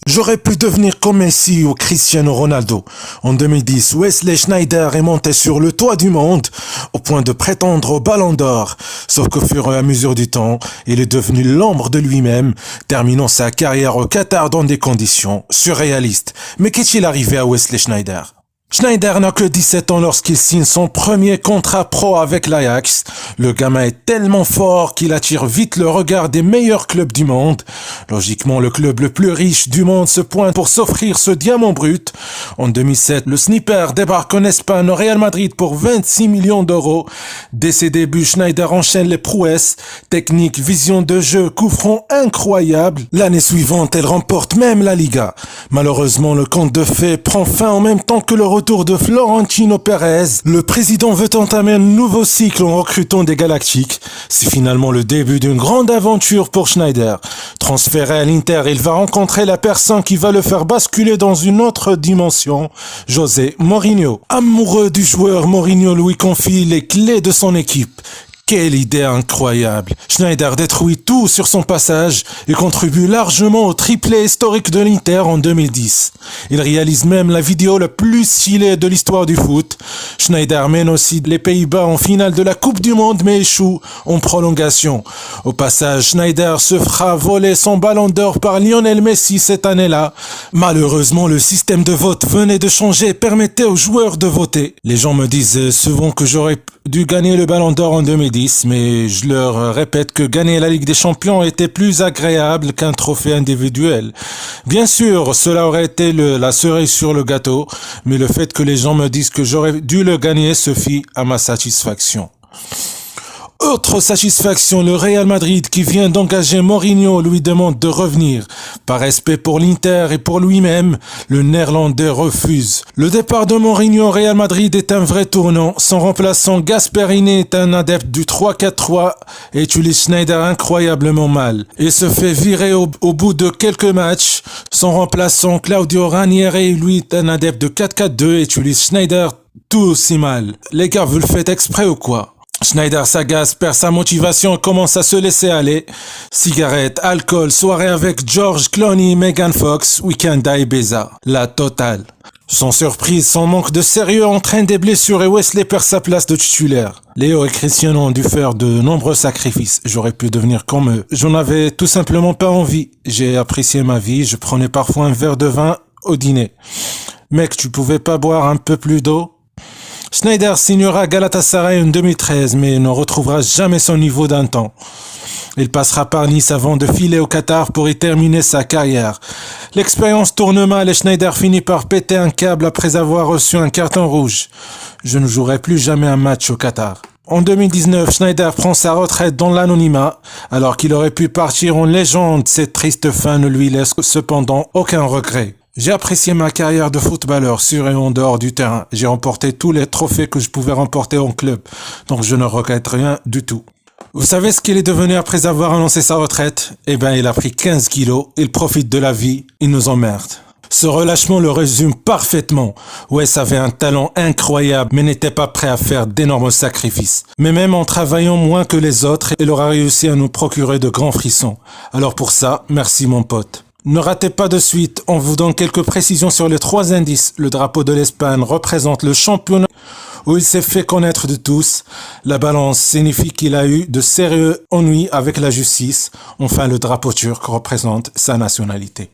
J'aurais pu devenir comme Messi ou Cristiano Ronaldo. En 2010, Wesley Sneijder est monté sur le toit du monde au point de prétendre au Ballon d'Or. Sauf qu'au fur et à mesure du temps, il est devenu l'ombre de lui-même, terminant sa carrière au Qatar dans des conditions surréalistes. Mais qu'est-il arrivé à Wesley Sneijder? Sneijder n'a que 17 ans lorsqu'il signe son premier contrat pro avec l'Ajax. Le gamin est tellement fort qu'il attire vite le regard des meilleurs clubs du monde. Logiquement, le club le plus riche du monde se pointe pour s'offrir ce diamant brut. En 2007, le sniper débarque en Espagne au Real Madrid pour 26 millions d'euros. Dès ses débuts, Sneijder enchaîne les prouesses, technique, vision de jeu, coup franc incroyable. L'année suivante, elle remporte même la Liga. Malheureusement, le conte de fées prend fin en même temps que le retour de Florentino Pérez. Le président veut entamer un nouveau cycle en recrutant des Galactiques. C'est finalement le début d'une grande aventure pour Sneijder. Transféré à l'Inter, il va rencontrer la personne qui va le faire basculer dans une autre dimension, José Mourinho. Amoureux du joueur, Mourinho lui confie les clés de son équipe. Quelle idée incroyable! Sneijder détruit tout sur son passage et contribue largement au triplé historique de l'Inter en 2010. Il réalise même la vidéo la plus stylée de l'histoire du foot. Sneijder mène aussi les Pays-Bas en finale de la Coupe du Monde mais échoue en prolongation. Au passage, Sneijder se fera voler son ballon d'or par Lionel Messi cette année-là. Malheureusement, le système de vote venait de changer et permettait aux joueurs de voter. Les gens me disent souvent que j'aurais dû gagner le ballon d'or en 2010. Mais je leur répète que gagner la Ligue des Champions était plus agréable qu'un trophée individuel. Bien sûr, cela aurait été la cerise sur le gâteau, mais le fait que les gens me disent que j'aurais dû le gagner suffit à ma satisfaction. Autre satisfaction, le Real Madrid qui vient d'engager Mourinho lui demande de revenir. Par respect pour l'Inter et pour lui-même, le Néerlandais refuse. Le départ de Mourinho au Real Madrid est un vrai tournant. Son remplaçant Gasperini est un adepte du 3-4-3 et utilise Sneijder incroyablement mal. Et se fait virer au bout de quelques matchs. Son remplaçant Claudio Ranieri, lui, est un adepte de 4-4-2 et utilise Sneijder tout aussi mal. Les gars, vous le faites exprès ou quoi? Sneijder s'agace, perd sa motivation et commence à se laisser aller. Cigarettes, alcool, soirée avec George Clooney, Megan Fox, week-end à Ibiza. La totale. Sans surprise, son manque de sérieux entraîne des blessures et Wesley perd sa place de titulaire. Léo et Cristiano ont dû faire de nombreux sacrifices. J'aurais pu devenir comme eux. J'en avais tout simplement pas envie. J'ai apprécié ma vie, je prenais parfois un verre de vin au dîner. Mec, tu pouvais pas boire un peu plus d'eau? Sneijder signera Galatasaray en 2013 mais ne retrouvera jamais son niveau d'un temps. Il passera par Nice avant de filer au Qatar pour y terminer sa carrière. L'expérience tourne mal et Sneijder finit par péter un câble après avoir reçu un carton rouge. Je ne jouerai plus jamais un match au Qatar. En 2019, Sneijder prend sa retraite dans l'anonymat, alors qu'il aurait pu partir en légende. Cette triste fin ne lui laisse cependant aucun regret. J'ai apprécié ma carrière de footballeur sur et en dehors du terrain. J'ai remporté tous les trophées que je pouvais remporter en club. Donc je ne regrette rien du tout. Vous savez ce qu'il est devenu après avoir annoncé sa retraite? Eh ben, il a pris 15 kilos. Il profite de la vie. Il nous emmerde. Ce relâchement le résume parfaitement. Wes avait un talent incroyable, mais n'était pas prêt à faire d'énormes sacrifices. Mais même en travaillant moins que les autres, il aura réussi à nous procurer de grands frissons. Alors pour ça, merci mon pote. Ne ratez pas de suite, on vous donne quelques précisions sur les 3 indices. Le drapeau de l'Espagne représente le championnat où il s'est fait connaître de tous. La balance signifie qu'il a eu de sérieux ennuis avec la justice. Enfin, le drapeau turc représente sa nationalité.